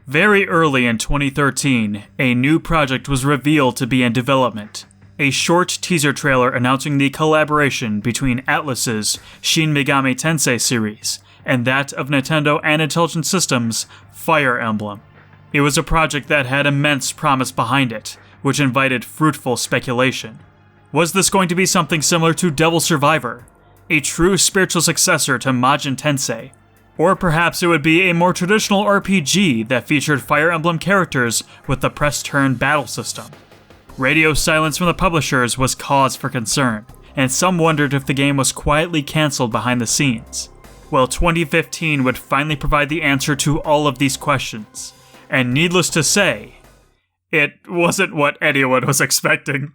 Very early in 2013, a new project was revealed to be in development. A short teaser trailer announcing the collaboration between Atlus's Shin Megami Tensei series and that of Nintendo and Intelligent Systems' Fire Emblem. It was a project that had immense promise behind it, which invited fruitful speculation. Was this going to be something similar to Devil Survivor, a true spiritual successor to Majin Tensei? Or perhaps it would be a more traditional RPG that featured Fire Emblem characters with the press-turn battle system. Radio silence from the publishers was cause for concern, and some wondered if the game was quietly cancelled behind the scenes. Well, 2015 would finally provide the answer to all of these questions. And needless to say, it wasn't what anyone was expecting.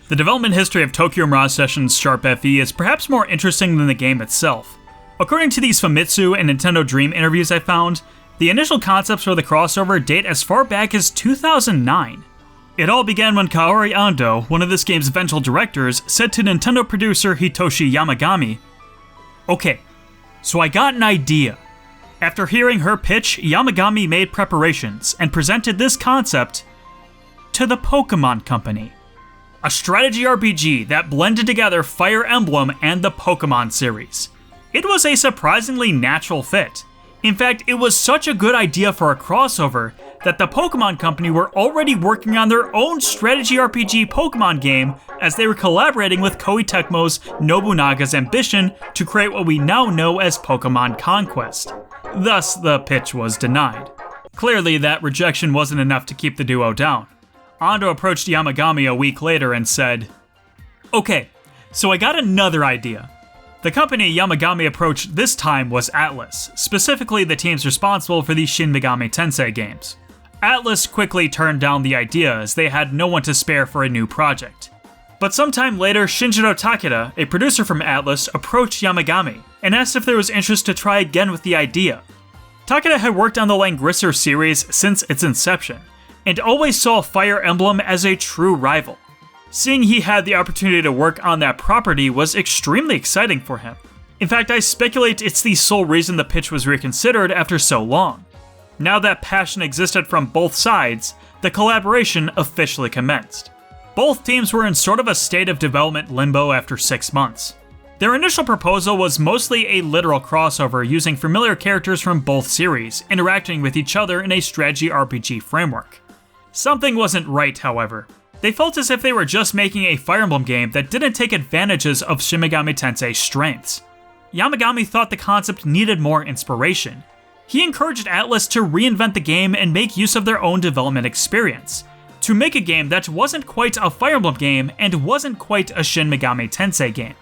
The development history of Tokyo Mirage Sessions Sharp FE is perhaps more interesting than the game itself. According to these Famitsu and Nintendo Dream interviews I found, the initial concepts for the crossover date as far back as 2009. It all began when Kaori Ando, one of this game's eventual directors, said to Nintendo producer Hitoshi Yamagami, "Okay, so I got an idea." After hearing her pitch, Yamagami made preparations and presented this concept to the Pokemon Company. A strategy RPG that blended together Fire Emblem and the Pokemon series. It was a surprisingly natural fit. In fact, it was such a good idea for a crossover that the Pokemon Company were already working on their own strategy RPG Pokemon game as they were collaborating with Koei Tecmo's Nobunaga's Ambition to create what we now know as Pokemon Conquest. Thus, the pitch was denied. Clearly, that rejection wasn't enough to keep the duo down. Ando approached Yamagami a week later and said, "Okay, so I got another idea." The company Yamagami approached this time was Atlus, specifically the teams responsible for the Shin Megami Tensei games. Atlus quickly turned down the idea as they had no one to spare for a new project. But sometime later, Shinjiro Takeda, a producer from Atlus, approached Yamagami and asked if there was interest to try again with the idea. Takeda had worked on the Langrisser series since its inception, and always saw Fire Emblem as a true rival. Seeing he had the opportunity to work on that property was extremely exciting for him. In fact, I speculate it's the sole reason the pitch was reconsidered after so long. Now that passion existed from both sides, the collaboration officially commenced. Both teams were in sort of a state of development limbo after 6 months. Their initial proposal was mostly a literal crossover using familiar characters from both series, interacting with each other in a strategy RPG framework. Something wasn't right, however. They felt as if they were just making a Fire Emblem game that didn't take advantages of Shin Megami Tensei's strengths. Yamagami thought the concept needed more inspiration. He encouraged Atlus to reinvent the game and make use of their own development experience, to make a game that wasn't quite a Fire Emblem game and wasn't quite a Shin Megami Tensei game.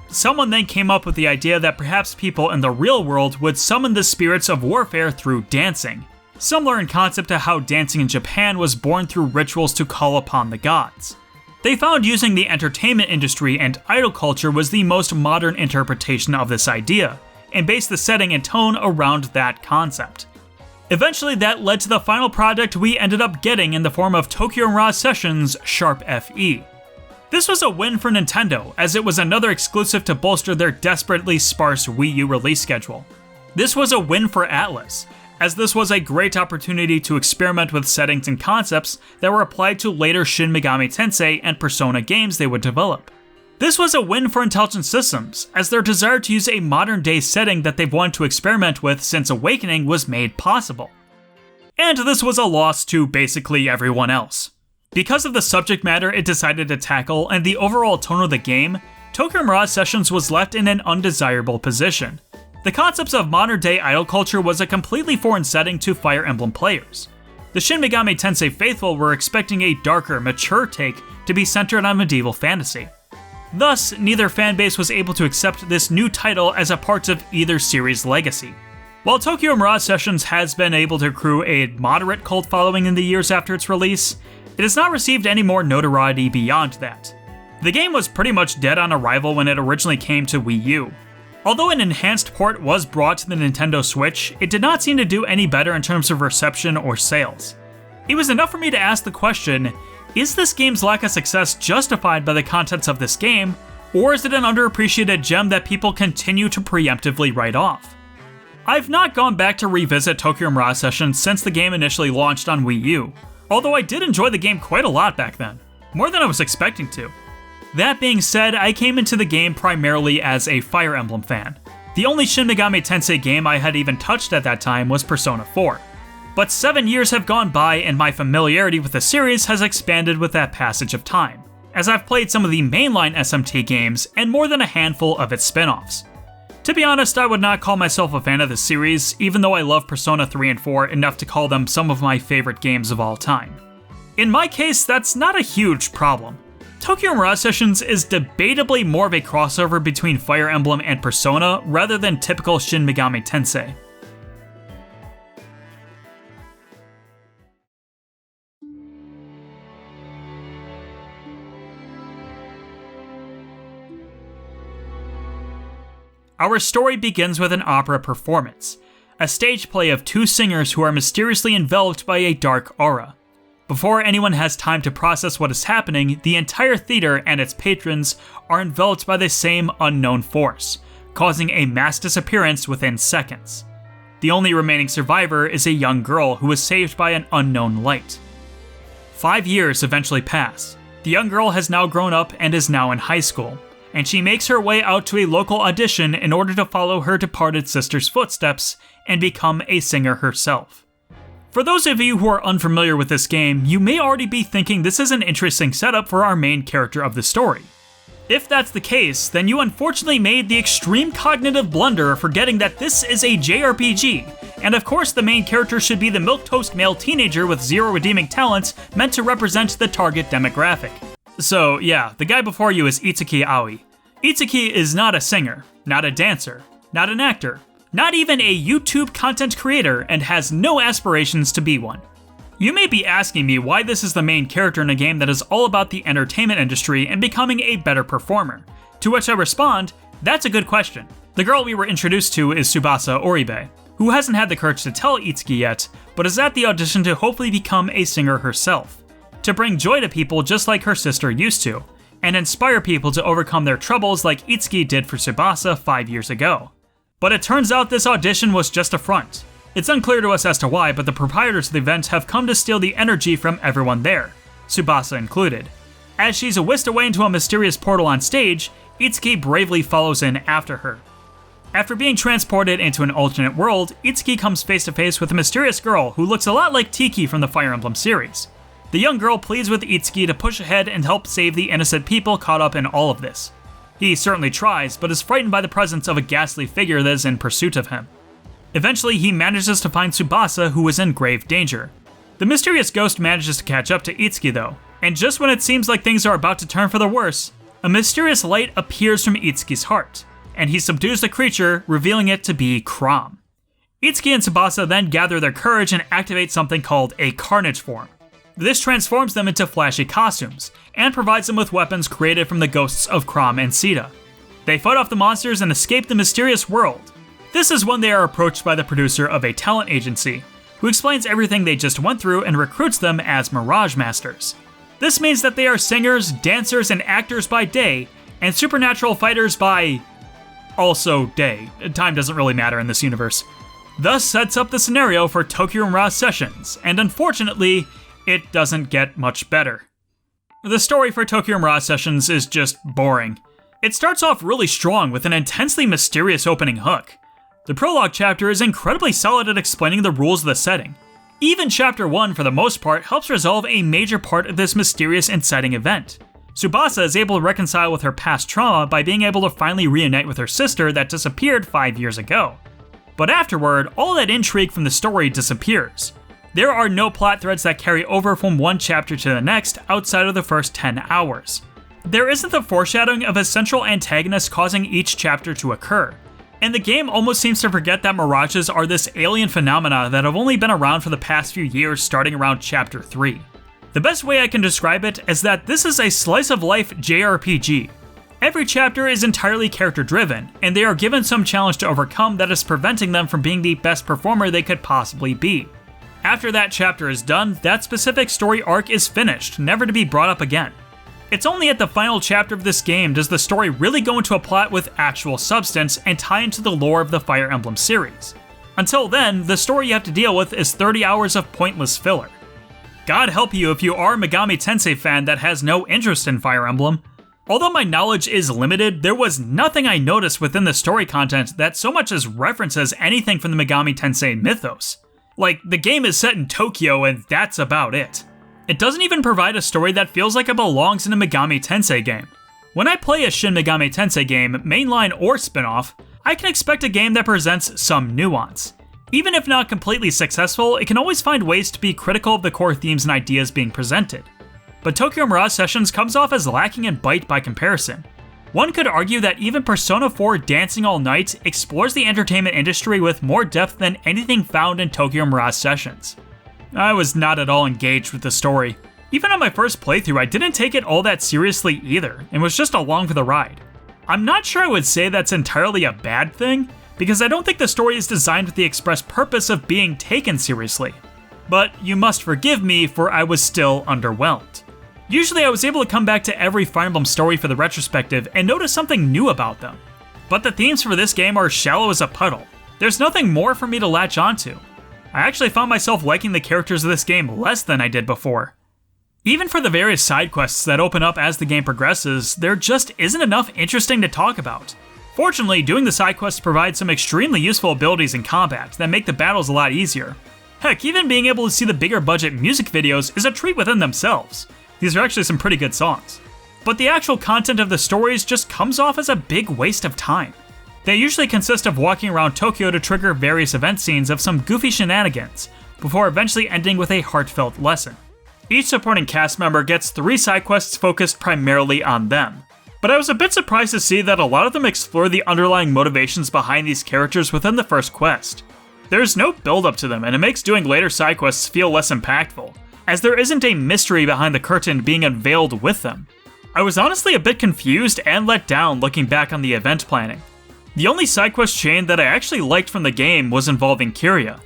Someone then came up with the idea that perhaps people in the real world would summon the spirits of warfare through dancing. Similar in concept to how dancing in Japan was born through rituals to call upon the gods. They found using the entertainment industry and idol culture was the most modern interpretation of this idea, and based the setting and tone around that concept. Eventually, that led to the final product we ended up getting in the form of Tokyo Mirage Sessions Sharp FE. This was a win for Nintendo, as it was another exclusive to bolster their desperately sparse Wii U release schedule. This was a win for Atlus, as this was a great opportunity to experiment with settings and concepts that were applied to later Shin Megami Tensei and Persona games they would develop. This was a win for Intelligent Systems, as their desire to use a modern-day setting that they've wanted to experiment with since Awakening was made possible. And this was a loss to basically everyone else. Because of the subject matter it decided to tackle and the overall tone of the game, Tokyo Mirage Sessions was left in an undesirable position. The concepts of modern-day idol culture was a completely foreign setting to Fire Emblem players. The Shin Megami Tensei faithful were expecting a darker, mature take to be centered on medieval fantasy. Thus, neither fanbase was able to accept this new title as a part of either series' legacy. While Tokyo Mirage Sessions has been able to accrue a moderate cult following in the years after its release, it has not received any more notoriety beyond that. The game was pretty much dead on arrival when it originally came to Wii U. Although an enhanced port was brought to the Nintendo Switch, it did not seem to do any better in terms of reception or sales. It was enough for me to ask the question, is this game's lack of success justified by the contents of this game, or is it an underappreciated gem that people continue to preemptively write off? I've not gone back to revisit Tokyo Mirage Sessions since the game initially launched on Wii U, although I did enjoy the game quite a lot back then, more than I was expecting to. That being said, I came into the game primarily as a Fire Emblem fan. The only Shin Megami Tensei game I had even touched at that time was Persona 4. But 7 years have gone by and my familiarity with the series has expanded with that passage of time, as I've played some of the mainline SMT games and more than a handful of its spin-offs. To be honest, I would not call myself a fan of the series, even though I love Persona 3 and 4 enough to call them some of my favorite games of all time. In my case, that's not a huge problem. Tokyo Mirage Sessions is debatably more of a crossover between Fire Emblem and Persona rather than typical Shin Megami Tensei. Our story begins with an opera performance, a stage play of two singers who are mysteriously enveloped by a dark aura. Before anyone has time to process what is happening, the entire theater and its patrons are enveloped by the same unknown force, causing a mass disappearance within seconds. The only remaining survivor is a young girl who was saved by an unknown light. 5 years eventually pass. The young girl has now grown up and is now in high school, and she makes her way out to a local audition in order to follow her departed sister's footsteps and become a singer herself. For those of you who are unfamiliar with this game, you may already be thinking this is an interesting setup for our main character of the story. If that's the case, then you unfortunately made the extreme cognitive blunder of forgetting that this is a JRPG, and of course the main character should be the milquetoast male teenager with zero redeeming talents meant to represent the target demographic. So yeah, the guy before you is Itsuki Aoi. Itsuki is not a singer, not a dancer, not an actor, not even a YouTube content creator, and has no aspirations to be one. You may be asking me why this is the main character in a game that is all about the entertainment industry and becoming a better performer. To which I respond, that's a good question. The girl we were introduced to is Tsubasa Oribe, who hasn't had the courage to tell Itsuki yet, but is at the audition to hopefully become a singer herself, to bring joy to people just like her sister used to, and inspire people to overcome their troubles like Itsuki did for Tsubasa 5 years ago. But it turns out this audition was just a front. It's unclear to us as to why, but the proprietors of the event have come to steal the energy from everyone there, Tsubasa included. As she's whisked away into a mysterious portal on stage, Itsuki bravely follows in after her. After being transported into an alternate world, Itsuki comes face to face with a mysterious girl who looks a lot like Tiki from the Fire Emblem series. The young girl pleads with Itsuki to push ahead and help save the innocent people caught up in all of this. He certainly tries, but is frightened by the presence of a ghastly figure that is in pursuit of him. Eventually, he manages to find Tsubasa, who is in grave danger. The mysterious ghost manages to catch up to Itsuki though, and just when it seems like things are about to turn for the worse, a mysterious light appears from Itsuki's heart, and he subdues the creature, revealing it to be Chrom. Itsuki and Tsubasa then gather their courage and activate something called a Carnage form. This transforms them into flashy costumes, and provides them with weapons created from the ghosts of Chrom and Sita. They fight off the monsters and escape the mysterious world. This is when they are approached by the producer of a talent agency, who explains everything they just went through and recruits them as Mirage Masters. This means that they are singers, dancers, and actors by day, and supernatural fighters by also day. Time doesn't really matter in this universe. Thus sets up the scenario for Tokyo Mirage Sessions, and unfortunately, it doesn't get much better. The story for Tokyo Mirage Sessions is just boring. It starts off really strong with an intensely mysterious opening hook. The prologue chapter is incredibly solid at explaining the rules of the setting. Even chapter 1 for the most part helps resolve a major part of this mysterious inciting event. Tsubasa is able to reconcile with her past trauma by being able to finally reunite with her sister that disappeared 5 years ago. But afterward, all that intrigue from the story disappears. There are no plot threads that carry over from one chapter to the next outside of the first 10 hours. There isn't the foreshadowing of a central antagonist causing each chapter to occur, and the game almost seems to forget that mirages are this alien phenomena that have only been around for the past few years starting around chapter 3. The best way I can describe it is that this is a slice-of-life JRPG. Every chapter is entirely character-driven, and they are given some challenge to overcome that is preventing them from being the best performer they could possibly be. After that chapter is done, that specific story arc is finished, never to be brought up again. It's only at the final chapter of this game does the story really go into a plot with actual substance and tie into the lore of the Fire Emblem series. Until then, the story you have to deal with is 30 hours of pointless filler. God help you if you are a Megami Tensei fan that has no interest in Fire Emblem. Although my knowledge is limited, there was nothing I noticed within the story content that so much as references anything from the Megami Tensei mythos. Like, the game is set in Tokyo and that's about it. It doesn't even provide a story that feels like it belongs in a Megami Tensei game. When I play a Shin Megami Tensei game, mainline or spin-off, I can expect a game that presents some nuance. Even if not completely successful, it can always find ways to be critical of the core themes and ideas being presented. But Tokyo Mirage Sessions comes off as lacking in bite by comparison. One could argue that even Persona 4 Dancing All Night explores the entertainment industry with more depth than anything found in Tokyo Mirage Sessions. I was not at all engaged with the story. Even on my first playthrough, I didn't take it all that seriously either, and was just along for the ride. I'm not sure I would say that's entirely a bad thing, because I don't think the story is designed with the express purpose of being taken seriously. But you must forgive me, for I was still underwhelmed. Usually I was able to come back to every Fire Emblem story for the retrospective and notice something new about them. But the themes for this game are shallow as a puddle. There's nothing more for me to latch onto. I actually found myself liking the characters of this game less than I did before. Even for the various side quests that open up as the game progresses, there just isn't enough interesting to talk about. Fortunately, doing the side quests provides some extremely useful abilities in combat that make the battles a lot easier. Heck, even being able to see the bigger budget music videos is a treat within themselves. These are actually some pretty good songs. But the actual content of the stories just comes off as a big waste of time. They usually consist of walking around Tokyo to trigger various event scenes of some goofy shenanigans, before eventually ending with a heartfelt lesson. Each supporting cast member gets 3 side quests focused primarily on them. But I was a bit surprised to see that a lot of them explore the underlying motivations behind these characters within the first quest. There's no build up to them, and it makes doing later side quests feel less impactful, as there isn't a mystery behind the curtain being unveiled with them. I was honestly a bit confused and let down looking back on the event planning. The only side quest chain that I actually liked from the game was involving Kiria.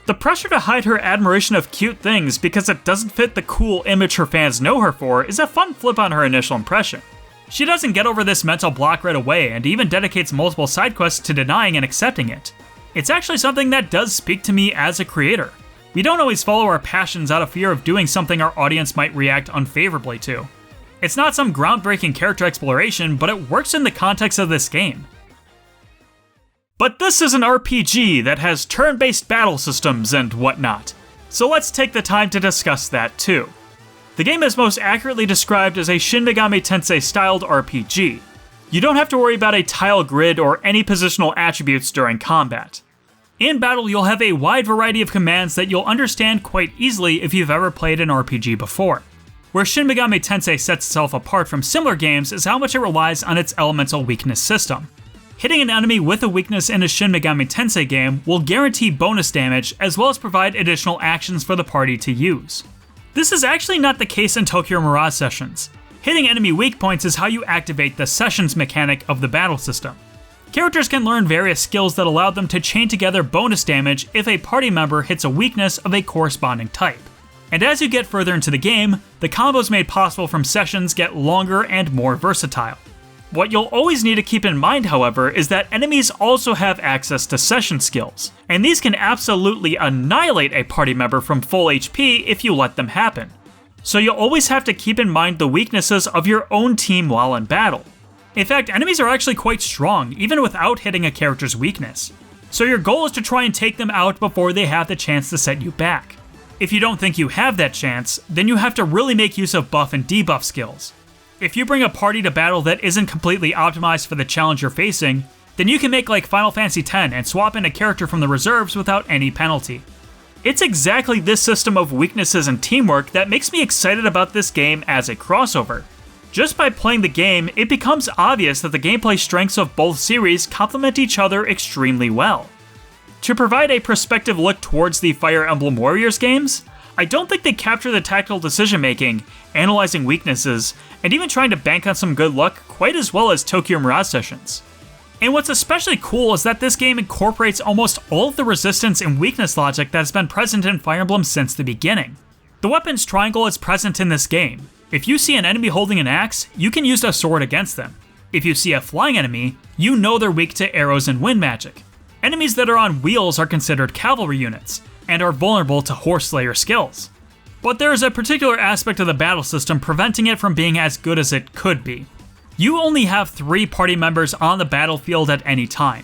The pressure to hide her admiration of cute things because it doesn't fit the cool image her fans know her for is a fun flip on her initial impression. She doesn't get over this mental block right away and even dedicates multiple side quests to denying and accepting it. It's actually something that does speak to me as a creator. We don't always follow our passions out of fear of doing something our audience might react unfavorably to. It's not some groundbreaking character exploration, but it works in the context of this game. But this is an RPG that has turn-based battle systems and whatnot, so let's take the time to discuss that too. The game is most accurately described as a Shin Megami Tensei styled RPG. You don't have to worry about a tile grid or any positional attributes during combat. In battle, you'll have a wide variety of commands that you'll understand quite easily if you've ever played an RPG before. Where Shin Megami Tensei sets itself apart from similar games is how much it relies on its elemental weakness system. Hitting an enemy with a weakness in a Shin Megami Tensei game will guarantee bonus damage as well as provide additional actions for the party to use. This is actually not the case in Tokyo Mirage Sessions. Hitting enemy weak points is how you activate the Sessions mechanic of the battle system. Characters can learn various skills that allow them to chain together bonus damage if a party member hits a weakness of a corresponding type. And as you get further into the game, the combos made possible from Sessions get longer and more versatile. What you'll always need to keep in mind, however, is that enemies also have access to Session skills, and these can absolutely annihilate a party member from full HP if you let them happen. So you'll always have to keep in mind the weaknesses of your own team while in battle. In fact, enemies are actually quite strong, even without hitting a character's weakness. So your goal is to try and take them out before they have the chance to set you back. If you don't think you have that chance, then you have to really make use of buff and debuff skills. If you bring a party to battle that isn't completely optimized for the challenge you're facing, then you can make like Final Fantasy X and swap in a character from the reserves without any penalty. It's exactly this system of weaknesses and teamwork that makes me excited about this game as a crossover. Just by playing the game, it becomes obvious that the gameplay strengths of both series complement each other extremely well. To provide a perspective look towards the Fire Emblem Warriors games, I don't think they capture the tactical decision making, analyzing weaknesses, and even trying to bank on some good luck quite as well as Tokyo Mirage Sessions. And what's especially cool is that this game incorporates almost all of the resistance and weakness logic that has been present in Fire Emblem since the beginning. The weapons triangle is present in this game. If you see an enemy holding an axe, you can use a sword against them. If you see a flying enemy, you know they're weak to arrows and wind magic. Enemies that are on wheels are considered cavalry units, and are vulnerable to Horse Slayer skills. But there is a particular aspect of the battle system preventing it from being as good as it could be. You only have 3 party members on the battlefield at any time.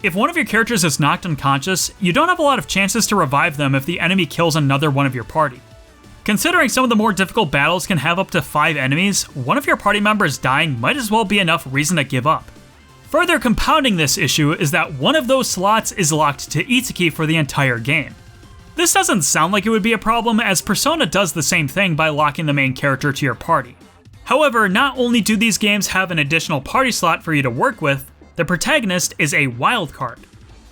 If one of your characters is knocked unconscious, you don't have a lot of chances to revive them if the enemy kills another one of your party. Considering some of the more difficult battles can have up to 5 enemies, one of your party members dying might as well be enough reason to give up. Further compounding this issue is that one of those slots is locked to Itsuki for the entire game. This doesn't sound like it would be a problem, as Persona does the same thing by locking the main character to your party. However, not only do these games have an additional party slot for you to work with, the protagonist is a wildcard.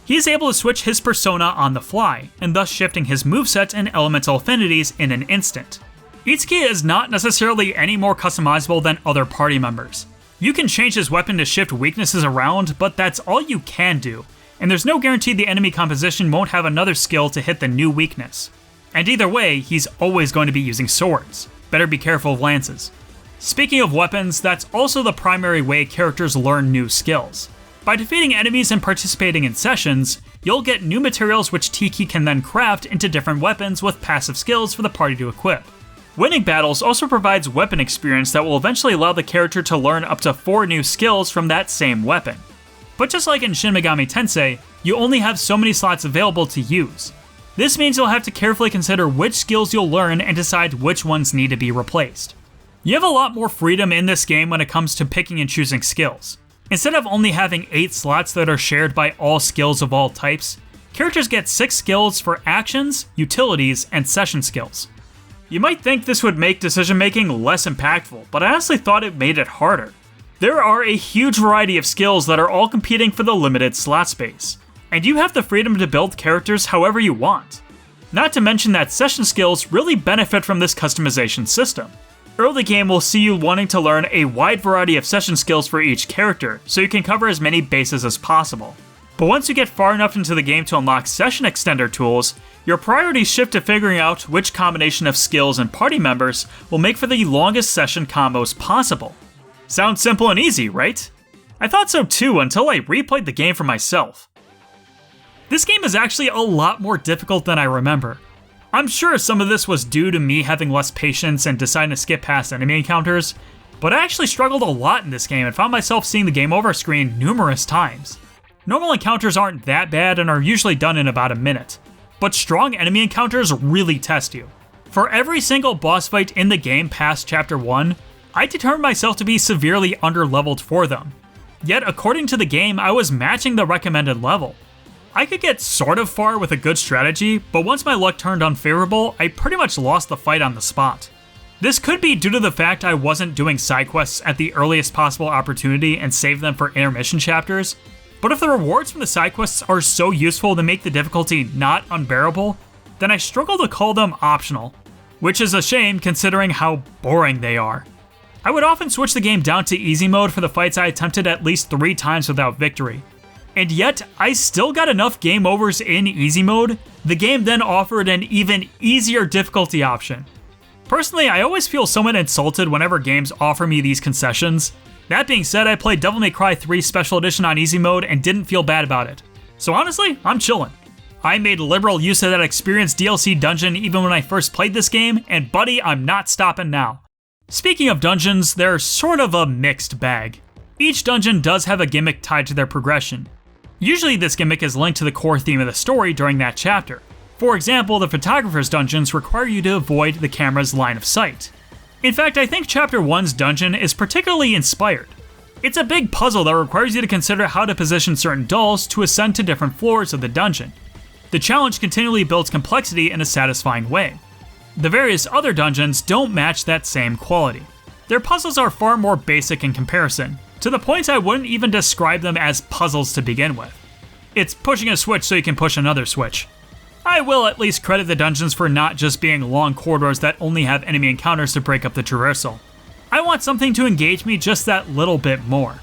He is able to switch his persona on the fly, and thus shifting his moveset and elemental affinities in an instant. Itsuki is not necessarily any more customizable than other party members. You can change his weapon to shift weaknesses around, but that's all you can do, and there's no guarantee the enemy composition won't have another skill to hit the new weakness. And either way, he's always going to be using swords. Better be careful of lances. Speaking of weapons, that's also the primary way characters learn new skills. By defeating enemies and participating in sessions, you'll get new materials which Tiki can then craft into different weapons with passive skills for the party to equip. Winning battles also provides weapon experience that will eventually allow the character to learn up to 4 new skills from that same weapon. But just like in Shin Megami Tensei, you only have so many slots available to use. This means you'll have to carefully consider which skills you'll learn and decide which ones need to be replaced. You have a lot more freedom in this game when it comes to picking and choosing skills. Instead of only having 8 slots that are shared by all skills of all types, characters get 6 skills for actions, utilities, and session skills. You might think this would make decision making less impactful, but I honestly thought it made it harder. There are a huge variety of skills that are all competing for the limited slot space, and you have the freedom to build characters however you want. Not to mention that session skills really benefit from this customization system. Early game will see you wanting to learn a wide variety of session skills for each character, so you can cover as many bases as possible. But once you get far enough into the game to unlock session extender tools, your priorities shift to figuring out which combination of skills and party members will make for the longest session combos possible. Sounds simple and easy, right? I thought so too until I replayed the game for myself. This game is actually a lot more difficult than I remember. I'm sure some of this was due to me having less patience and deciding to skip past enemy encounters, but I actually struggled a lot in this game and found myself seeing the game over screen numerous times. Normal encounters aren't that bad and are usually done in about a minute, but strong enemy encounters really test you. For every single boss fight in the game past Chapter 1, I determined myself to be severely underleveled for them. Yet according to the game, I was matching the recommended level. I could get sort of far with a good strategy, but once my luck turned unfavorable, I pretty much lost the fight on the spot. This could be due to the fact I wasn't doing side quests at the earliest possible opportunity and saved them for intermission chapters, but if the rewards from the side quests are so useful to make the difficulty not unbearable, then I struggle to call them optional, which is a shame considering how boring they are. I would often switch the game down to easy mode for the fights I attempted at least 3 times without victory. And yet, I still got enough game overs in easy mode, the game then offered an even easier difficulty option. Personally, I always feel somewhat insulted whenever games offer me these concessions. That being said, I played Devil May Cry 3 Special Edition on easy mode and didn't feel bad about it. So honestly, I'm chillin'. I made liberal use of that Experience DLC dungeon even when I first played this game, and buddy, I'm not stopping now. Speaking of dungeons, they're sort of a mixed bag. Each dungeon does have a gimmick tied to their progression. Usually this gimmick is linked to the core theme of the story during that chapter. For example, the photographer's dungeons require you to avoid the camera's line of sight. In fact, I think Chapter 1's dungeon is particularly inspired. It's a big puzzle that requires you to consider how to position certain dolls to ascend to different floors of the dungeon. The challenge continually builds complexity in a satisfying way. The various other dungeons don't match that same quality. Their puzzles are far more basic in comparison, to the point I wouldn't even describe them as puzzles to begin with. It's pushing a switch so you can push another switch. I will at least credit the dungeons for not just being long corridors that only have enemy encounters to break up the traversal. I want something to engage me just that little bit more.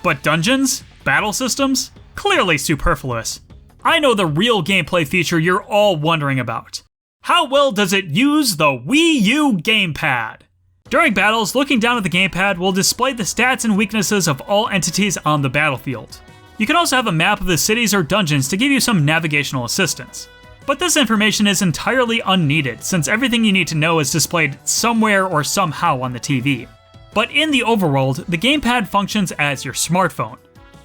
But dungeons? battle systems? Clearly superfluous. I know the real gameplay feature you're all wondering about. How well does it use the Wii U GamePad? During battles, looking down at the gamepad will display the stats and weaknesses of all entities on the battlefield. You can also have a map of the cities or dungeons to give you some navigational assistance. But this information is entirely unneeded, since everything you need to know is displayed somewhere or somehow on the TV. But in the overworld, the gamepad functions as your smartphone.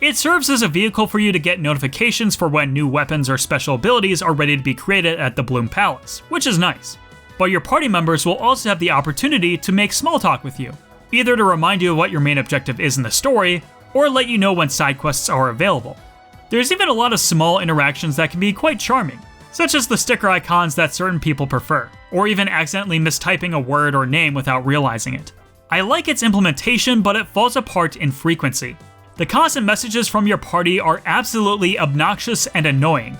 It serves as a vehicle for you to get notifications for when new weapons or special abilities are ready to be created at the Bloom Palace, which is nice. But your party members will also have the opportunity to make small talk with you, either to remind you of what your main objective is in the story, or let you know when side quests are available. There's even a lot of small interactions that can be quite charming, such as the sticker icons that certain people prefer, or even accidentally mistyping a word or name without realizing it. I like its implementation, but it falls apart in frequency. The constant messages from your party are absolutely obnoxious and annoying.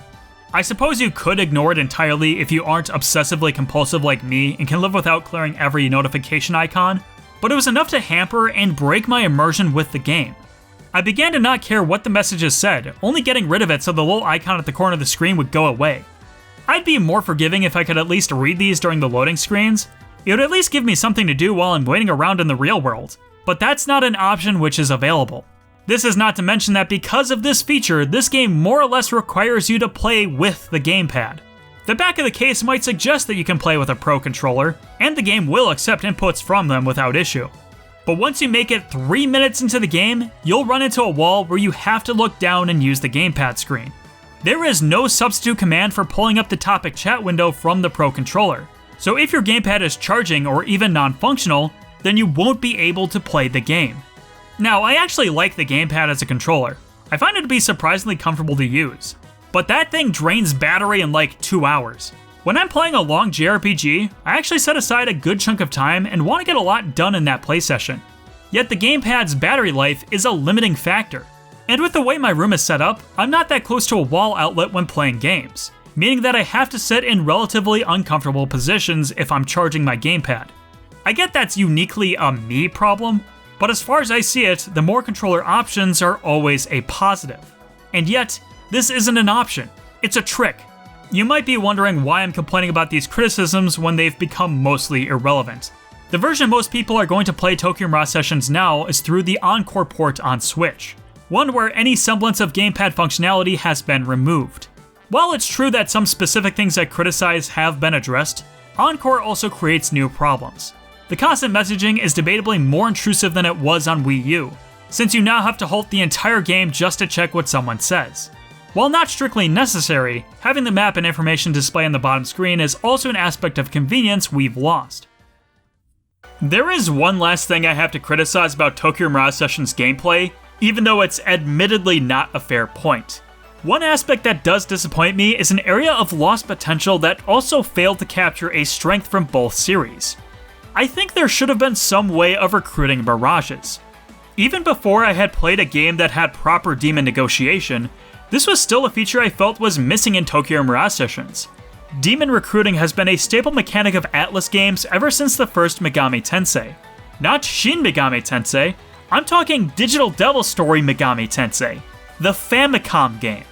I suppose you could ignore it entirely if you aren't obsessively compulsive like me and can live without clearing every notification icon, but it was enough to hamper and break my immersion with the game. I began to not care what the messages said, only getting rid of it so the little icon at the corner of the screen would go away. I'd be more forgiving if I could at least read these during the loading screens. It would at least give me something to do while I'm waiting around in the real world, but that's not an option which is available. This is not to mention that because of this feature, this game more or less requires you to play with the gamepad. The back of the case might suggest that you can play with a Pro controller, and the game will accept inputs from them without issue. But once you make it 3 minutes into the game, you'll run into a wall where you have to look down and use the gamepad screen. There is no substitute command for pulling up the topic chat window from the Pro controller, so if your gamepad is charging or even non-functional, then you won't be able to play the game. Now, I actually like the gamepad as a controller. I find it to be surprisingly comfortable to use. But that thing drains battery in like 2 hours. When I'm playing a long JRPG, I actually set aside a good chunk of time and want to get a lot done in that play session. Yet the gamepad's battery life is a limiting factor. And with the way my room is set up, I'm not that close to a wall outlet when playing games, meaning that I have to sit in relatively uncomfortable positions if I'm charging my gamepad. I get that's uniquely a me problem, but as far as I see it, the more controller options are always a positive. And yet, this isn't an option, it's a trick. You might be wondering why I'm complaining about these criticisms when they've become mostly irrelevant. The version most people are going to play Tokyo Mirage Sessions now is through the Encore port on Switch, one where any semblance of gamepad functionality has been removed. While it's true that some specific things I criticize have been addressed, Encore also creates new problems. The constant messaging is debatably more intrusive than it was on Wii U, since you now have to halt the entire game just to check what someone says. While not strictly necessary, having the map and information display on the bottom screen is also an aspect of convenience we've lost. There is one last thing I have to criticize about Tokyo Mirage Sessions gameplay, even though it's admittedly not a fair point. One aspect that does disappoint me is an area of lost potential that also failed to capture a strength from both series. I think there should have been some way of recruiting Mirages. Even before I had played a game that had proper demon negotiation, this was still a feature I felt was missing in Tokyo Mirage Sessions. Demon recruiting has been a staple mechanic of Atlus games ever since the first Megami Tensei. Not Shin Megami Tensei, I'm talking Digital Devil Story Megami Tensei, the Famicom game.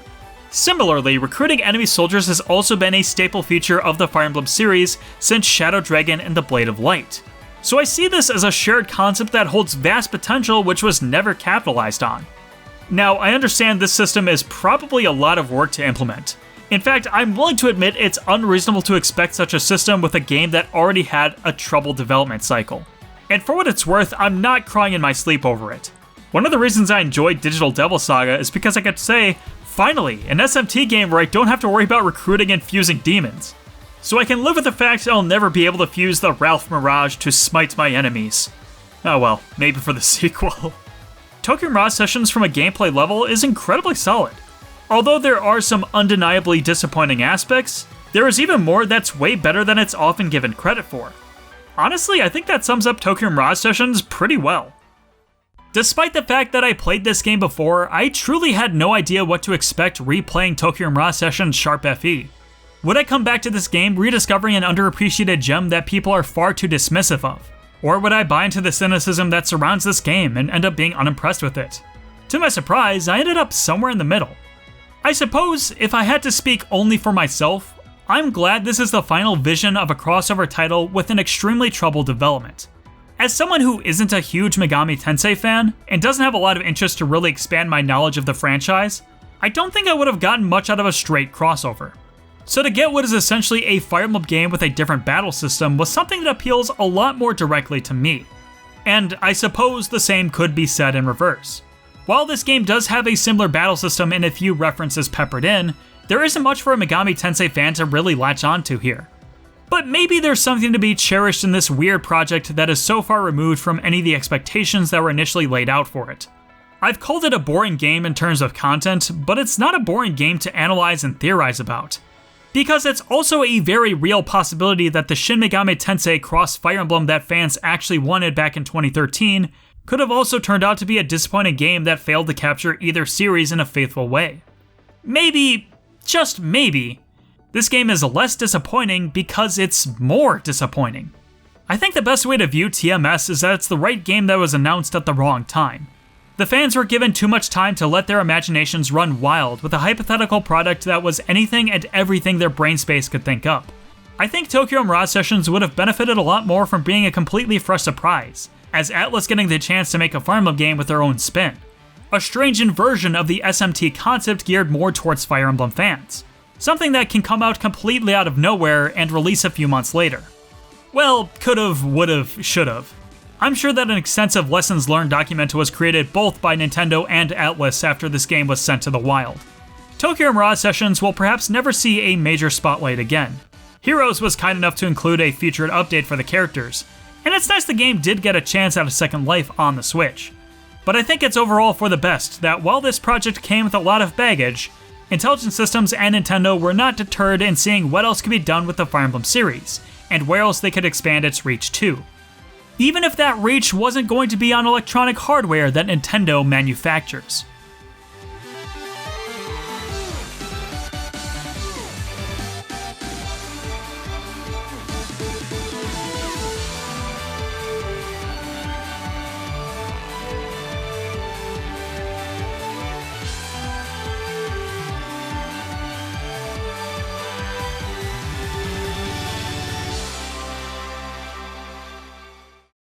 Similarly, recruiting enemy soldiers has also been a staple feature of the Fire Emblem series since Shadow Dragon and the Blade of Light. So I see this as a shared concept that holds vast potential which was never capitalized on. Now, I understand this system is probably a lot of work to implement. In fact, I'm willing to admit it's unreasonable to expect such a system with a game that already had a troubled development cycle. And for what it's worth, I'm not crying in my sleep over it. One of the reasons I enjoyed Digital Devil Saga is because I could say, finally, an SMT game where I don't have to worry about recruiting and fusing demons. So I can live with the fact I'll never be able to fuse the Ralph Mirage to smite my enemies. Oh well, maybe for the sequel. Tokyo Mirage Sessions from a gameplay level is incredibly solid. Although there are some undeniably disappointing aspects, there is even more that's way better than it's often given credit for. Honestly, I think that sums up Tokyo Mirage Sessions pretty well. Despite the fact that I played this game before, I truly had no idea what to expect replaying Tokyo Mirage Sessions Sharp FE. Would I come back to this game rediscovering an underappreciated gem that people are far too dismissive of? Or would I buy into the cynicism that surrounds this game and end up being unimpressed with it? To my surprise, I ended up somewhere in the middle. I suppose if I had to speak only for myself, I'm glad this is the final vision of a crossover title with an extremely troubled development. As someone who isn't a huge Megami Tensei fan, and doesn't have a lot of interest to really expand my knowledge of the franchise, I don't think I would have gotten much out of a straight crossover. So to get what is essentially a Fire Emblem game with a different battle system was something that appeals a lot more directly to me. And I suppose the same could be said in reverse. While this game does have a similar battle system and a few references peppered in, there isn't much for a Megami Tensei fan to really latch onto here. But maybe there's something to be cherished in this weird project that is so far removed from any of the expectations that were initially laid out for it. I've called it a boring game in terms of content, but it's not a boring game to analyze and theorize about. Because it's also a very real possibility that the Shin Megami Tensei Cross Fire Emblem that fans actually wanted back in 2013 could have also turned out to be a disappointing game that failed to capture either series in a faithful way. Maybe, just maybe, this game is less disappointing because it's more disappointing. I think the best way to view TMS is that it's the right game that was announced at the wrong time. The fans were given too much time to let their imaginations run wild with a hypothetical product that was anything and everything their brain space could think up. I think Tokyo Mirage Sessions would have benefited a lot more from being a completely fresh surprise, as Atlus getting the chance to make a Fire Emblem game with their own spin. A strange inversion of the SMT concept geared more towards Fire Emblem fans. Something that can come out completely out of nowhere and release a few months later. Well, could've, would've, should've. I'm sure that an extensive lessons learned document was created both by Nintendo and Atlus after this game was sent to the wild. Tokyo Mirage Sessions will perhaps never see a major spotlight again. Heroes was kind enough to include a featured update for the characters, and it's nice the game did get a chance at a second life on the Switch. But I think it's overall for the best that while this project came with a lot of baggage, Intelligent Systems and Nintendo were not deterred in seeing what else could be done with the Fire Emblem series, and where else they could expand its reach to. Even if that reach wasn't going to be on electronic hardware that Nintendo manufactures.